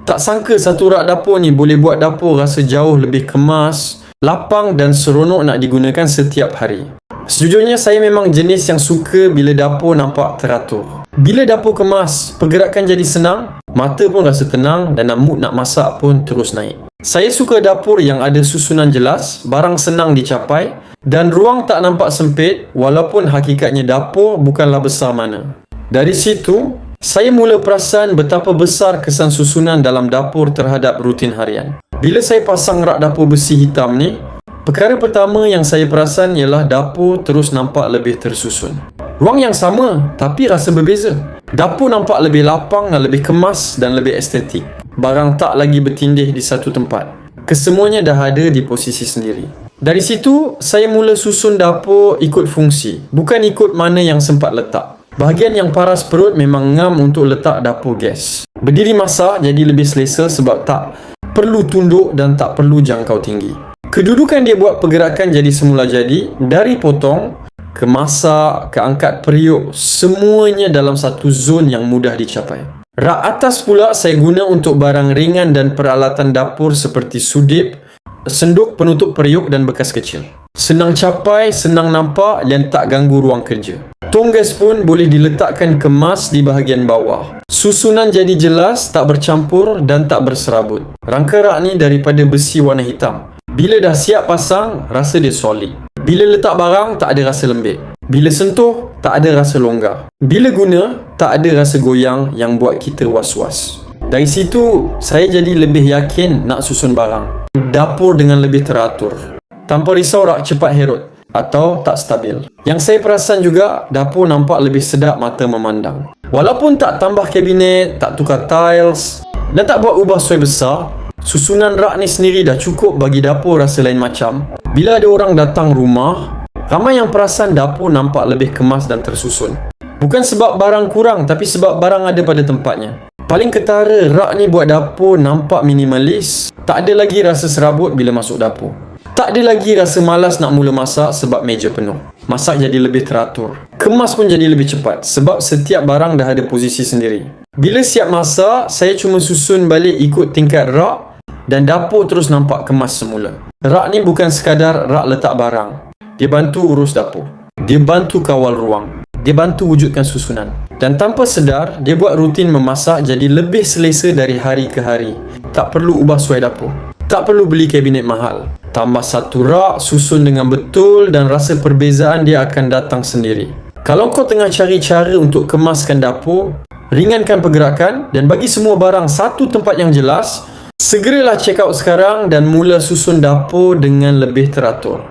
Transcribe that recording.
Tak sangka satu rak dapur ni boleh buat dapur rasa jauh lebih kemas, lapang dan seronok nak digunakan setiap hari. Sejujurnya saya memang jenis yang suka bila dapur nampak teratur. Bila dapur kemas, pergerakan jadi senang, mata pun rasa tenang dan mood nak masak pun terus naik. Saya suka dapur yang ada susunan jelas, barang senang dicapai dan ruang tak nampak sempit walaupun hakikatnya dapur bukanlah besar mana. Dari situ, saya mula perasan betapa besar kesan susunan dalam dapur terhadap rutin harian. Bila saya pasang rak dapur besi hitam ni, perkara pertama yang saya perasan ialah dapur terus nampak lebih tersusun. Ruang yang sama tapi rasa berbeza. Dapur nampak lebih lapang dan lebih kemas dan lebih estetik. Barang tak lagi bertindih di satu tempat. Kesemuanya dah ada di posisi sendiri. Dari situ, saya mula susun dapur ikut fungsi, bukan ikut mana yang sempat letak. Bahagian yang paras perut memang ngam untuk letak dapur gas. Berdiri masak jadi lebih selesa sebab tak perlu tunduk dan tak perlu jangkau tinggi. Kedudukan dia buat pergerakan jadi semula jadi, dari potong, ke masak, ke angkat periuk, semuanya dalam satu zon yang mudah dicapai. Rak atas pula saya guna untuk barang ringan dan peralatan dapur seperti sudip, senduk penutup periuk dan bekas kecil. Senang capai, senang nampak dan tak ganggu ruang kerja. Tong gas pun boleh diletakkan kemas di bahagian bawah. Susunan jadi jelas, tak bercampur dan tak berserabut. Rangka rak ni daripada besi warna hitam. Bila dah siap pasang, rasa dia solid. Bila letak barang, tak ada rasa lembik. Bila sentuh, tak ada rasa longgar. Bila guna, tak ada rasa goyang yang buat kita was-was. Dari situ, saya jadi lebih yakin nak susun barang. Dapur dengan lebih teratur, tanpa risau rak cepat herut atau tak stabil. Yang saya perasan juga, dapur nampak lebih sedap mata memandang. Walaupun tak tambah kabinet, tak tukar tiles dan tak buat ubah suai besar, susunan rak ni sendiri dah cukup bagi dapur rasa lain macam. Bila ada orang datang rumah, ramai yang perasan dapur nampak lebih kemas dan tersusun. Bukan sebab barang kurang, tapi sebab barang ada pada tempatnya. Paling ketara, rak ni buat dapur nampak minimalis. Tak ada lagi rasa serabut bila masuk dapur. Tak ada lagi rasa malas nak mula masak sebab meja penuh. Masak jadi lebih teratur. Kemas pun jadi lebih cepat sebab setiap barang dah ada posisi sendiri. Bila siap masak, saya cuma susun balik ikut tingkat rak dan dapur terus nampak kemas semula. Rak ni bukan sekadar rak letak barang. Dia bantu urus dapur. Dia bantu kawal ruang. Dia bantu wujudkan susunan. Dan tanpa sedar, dia buat rutin memasak jadi lebih selesa dari hari ke hari. Tak perlu ubah suai dapur. Tak perlu beli kabinet mahal. Tambah satu rak, susun dengan betul dan rasa perbezaan dia akan datang sendiri. Kalau kau tengah cari cara untuk kemaskan dapur, ringankan pergerakan dan bagi semua barang satu tempat yang jelas, segeralah check out sekarang dan mula susun dapur dengan lebih teratur.